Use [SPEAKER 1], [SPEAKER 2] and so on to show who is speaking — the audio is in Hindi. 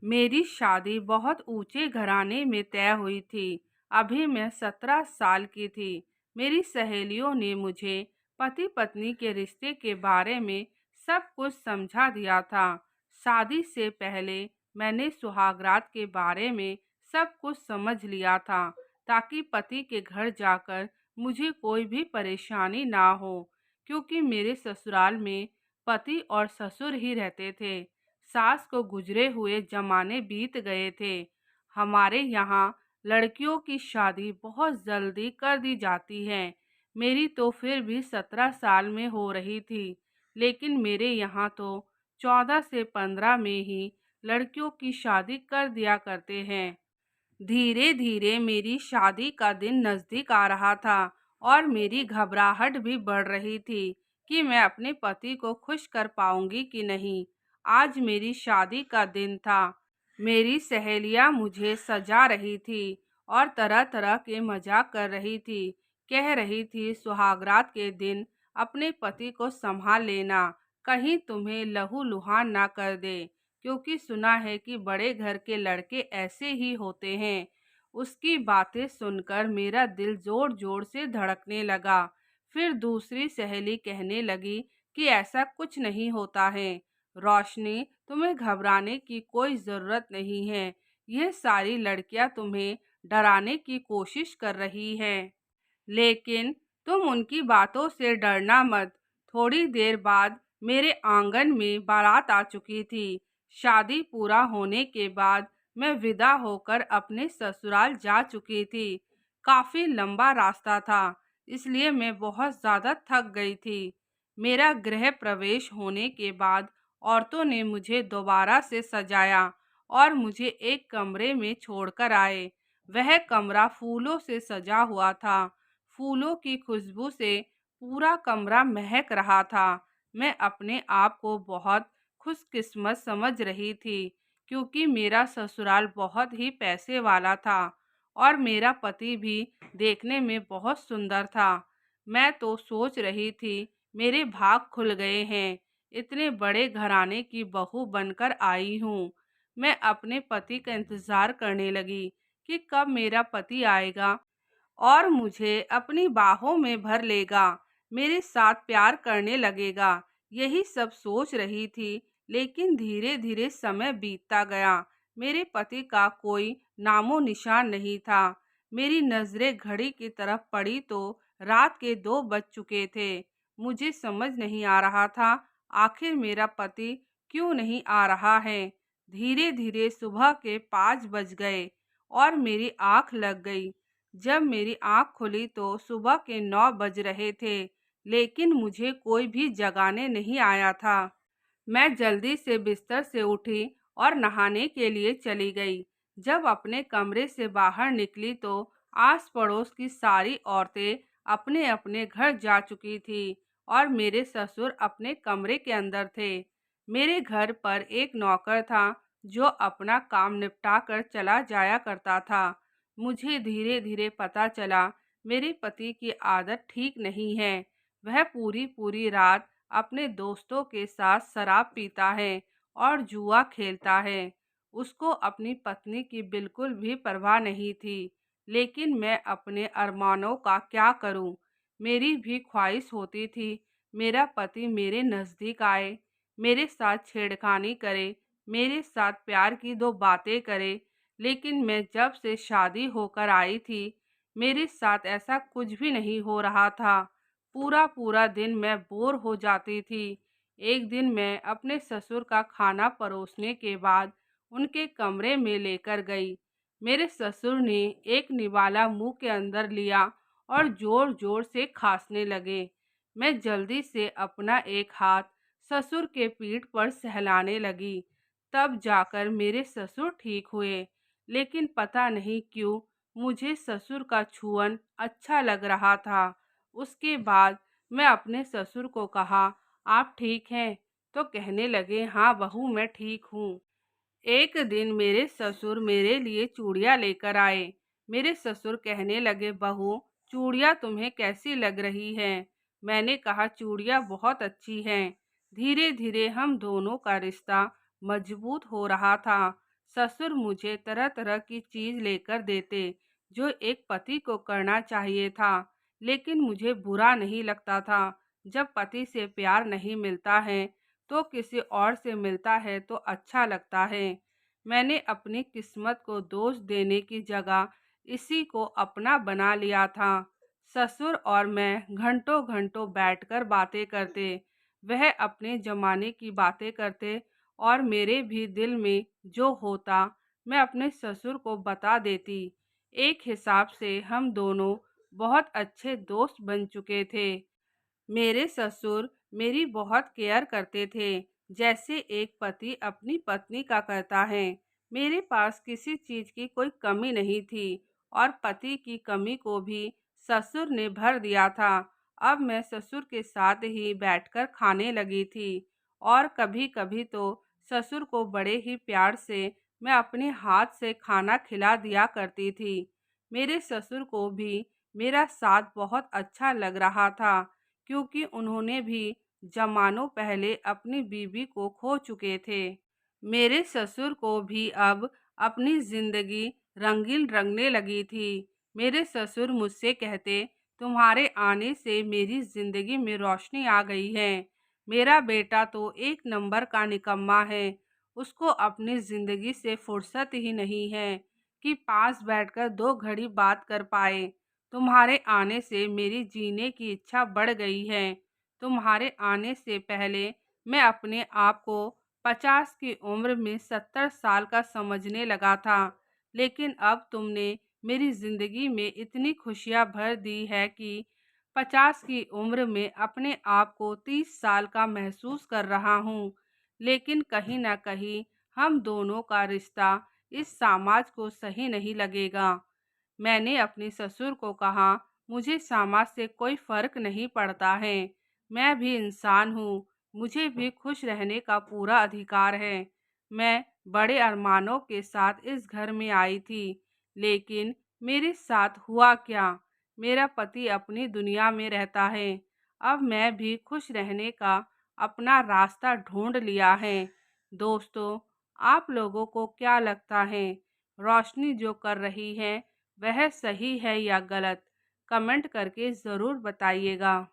[SPEAKER 1] मेरी शादी बहुत ऊंचे घराने में तय हुई थी। अभी मैं 17 साल की थी। मेरी सहेलियों ने मुझे पति पत्नी के रिश्ते के बारे में सब कुछ समझा दिया था। शादी से पहले मैंने सुहागरात के बारे में सब कुछ समझ लिया था, ताकि पति के घर जाकर मुझे कोई भी परेशानी ना हो, क्योंकि मेरे ससुराल में पति और ससुर ही रहते थे। सास को गुजरे हुए जमाने बीत गए थे। हमारे यहाँ लड़कियों की शादी बहुत जल्दी कर दी जाती है। मेरी तो फिर भी 17 साल में हो रही थी, लेकिन मेरे यहाँ तो 14 से 15 में ही लड़कियों की शादी कर दिया करते हैं। धीरे धीरे मेरी शादी का दिन नजदीक आ रहा था और मेरी घबराहट भी बढ़ रही थी कि मैं अपने पति को खुश कर पाऊंगी कि नहीं। आज मेरी शादी का दिन था। मेरी सहेलियां मुझे सजा रही थी और तरह तरह के मजाक कर रही थी। कह रही थी, सुहागरात के दिन अपने पति को संभाल लेना, कहीं तुम्हें लहू लुहान ना कर दे, क्योंकि सुना है कि बड़े घर के लड़के ऐसे ही होते हैं। उसकी बातें सुनकर मेरा दिल जोर जोर से धड़कने लगा। फिर दूसरी सहेली कहने लगी कि ऐसा कुछ नहीं होता है। रोशनी, तुम्हें घबराने की कोई ज़रूरत नहीं है। यह सारी लड़कियां तुम्हें डराने की कोशिश कर रही हैं। लेकिन तुम उनकी बातों से डरना मत। थोड़ी देर बाद मेरे आंगन में बारात आ चुकी थी। शादी पूरा होने के बाद मैं विदा होकर अपने ससुराल जा चुकी थी। काफी लंबा रास्ता था, इसलिए मैं बहुत ज्यादा थक गई थी। मेरा गृह प्रवेश होने के बाद औरतों ने मुझे दोबारा से सजाया और मुझे एक कमरे में छोड़कर आए। वह कमरा फूलों से सजा हुआ था। फूलों की खुशबू से पूरा कमरा महक रहा था। मैं अपने आप को बहुत खुशकिस्मत समझ रही थी, क्योंकि मेरा ससुराल बहुत ही पैसे वाला था और मेरा पति भी देखने में बहुत सुंदर था। मैं तो सोच रही थी, मेरे भाग खुल गए हैं, इतने बड़े घराने की बहू बनकर आई हूँ। मैं अपने पति का इंतजार करने लगी कि कब मेरा पति आएगा और मुझे अपनी बाहों में भर लेगा, मेरे साथ प्यार करने लगेगा। यही सब सोच रही थी, लेकिन धीरे धीरे समय बीतता गया। मेरे पति का कोई नामो निशान नहीं था। मेरी नजरें घड़ी की तरफ पड़ी तो रात के 2 बज चुके थे। मुझे समझ नहीं आ रहा था, आखिर मेरा पति क्यों नहीं आ रहा है। धीरे धीरे सुबह के 5 बज गए और मेरी आंख लग गई। जब मेरी आंख खुली तो सुबह के 9 बज रहे थे, लेकिन मुझे कोई भी जगाने नहीं आया था। मैं जल्दी से बिस्तर से उठी और नहाने के लिए चली गई। जब अपने कमरे से बाहर निकली तो आस पड़ोस की सारी औरतें अपने अपने घर जा चुकी थी और मेरे ससुर अपने कमरे के अंदर थे। मेरे घर पर एक नौकर था, जो अपना काम निपटा कर चला जाया करता था। मुझे धीरे धीरे पता चला, मेरे पति की आदत ठीक नहीं है। वह पूरी पूरी रात अपने दोस्तों के साथ शराब पीता है और जुआ खेलता है। उसको अपनी पत्नी की बिल्कुल भी परवाह नहीं थी। लेकिन मैं अपने अरमानों का क्या करूं? मेरी भी ख्वाहिश होती थी, मेरा पति मेरे नज़दीक आए, मेरे साथ छेड़खानी करे, मेरे साथ प्यार की 2 बातें करे। लेकिन मैं जब से शादी होकर आई थी, मेरे साथ ऐसा कुछ भी नहीं हो रहा था। पूरा पूरा दिन मैं बोर हो जाती थी। एक दिन मैं अपने ससुर का खाना परोसने के बाद उनके कमरे में लेकर गई। मेरे ससुर ने एक निवाला मुंह के अंदर लिया और जोर जोर से खांसने लगे। मैं जल्दी से अपना एक हाथ ससुर के पीठ पर सहलाने लगी। तब जाकर मेरे ससुर ठीक हुए। लेकिन पता नहीं क्यों मुझे ससुर का छुअन अच्छा लग रहा था। उसके बाद मैं अपने ससुर को कहा, आप ठीक हैं? तो कहने लगे, हाँ बहू, मैं ठीक हूँ। एक दिन मेरे ससुर मेरे लिए चूड़ियाँ लेकर आए। मेरे ससुर कहने लगे, बहू, चूड़ियाँ तुम्हें कैसी लग रही हैं? मैंने कहा, चूड़ियाँ बहुत अच्छी हैं। धीरे धीरे हम दोनों का रिश्ता मजबूत हो रहा था। ससुर मुझे तरह तरह की चीज लेकर देते जो एक पति को करना चाहिए था, लेकिन मुझे बुरा नहीं लगता था। जब पति से प्यार नहीं मिलता है तो किसी और से मिलता है तो अच्छा लगता है। मैंने अपनी किस्मत को दोष देने की जगह इसी को अपना बना लिया था। ससुर और मैं घंटों घंटों बैठकर बातें करते। वह अपने जमाने की बातें करते और मेरे भी दिल में जो होता मैं अपने ससुर को बता देती। एक हिसाब से हम दोनों बहुत अच्छे दोस्त बन चुके थे। मेरे ससुर मेरी बहुत केयर करते थे, जैसे एक पति अपनी पत्नी का करता है। मेरे पास किसी चीज की कोई कमी नहीं थी और पति की कमी को भी ससुर ने भर दिया था। अब मैं ससुर के साथ ही बैठकर खाने लगी थी और कभी-कभी तो ससुर को बड़े ही प्यार से मैं अपने हाथ से खाना खिला दिया करती थी। मेरे ससुर को भी मेरा साथ बहुत अच्छा लग रहा था, क्योंकि उन्होंने भी जमानों पहले अपनी बीवी को खो चुके थे। मेरे ससुर को भी अब अपनी जिंदगी रंगीन रंगने लगी थी। मेरे ससुर मुझसे कहते, तुम्हारे आने से मेरी जिंदगी में रोशनी आ गई है। मेरा बेटा तो एक नंबर का निकम्मा है। उसको अपनी जिंदगी से फुर्सत ही नहीं है कि पास बैठकर दो घड़ी बात कर पाए। तुम्हारे आने से मेरी जीने की इच्छा बढ़ गई है। तुम्हारे आने से पहले मैं अपने आप को 50 की उम्र में 70 साल का समझने लगा था, लेकिन अब तुमने मेरी जिंदगी में इतनी खुशियां भर दी है कि 50 की उम्र में अपने आप को 30 साल का महसूस कर रहा हूँ। लेकिन कहीं ना कहीं हम दोनों का रिश्ता इस समाज को सही नहीं लगेगा। मैंने अपने ससुर को कहा, मुझे समाज से कोई फर्क नहीं पड़ता है। मैं भी इंसान हूँ, मुझे भी खुश रहने का पूरा अधिकार है। मैं बड़े अरमानों के साथ इस घर में आई थी, लेकिन मेरे साथ हुआ क्या? मेरा पति अपनी दुनिया में रहता है। अब मैं भी खुश रहने का अपना रास्ता ढूंढ लिया है। दोस्तों, आप लोगों को क्या लगता है? रोशनी जो कर रही है वह सही है या गलत? कमेंट करके ज़रूर बताइएगा।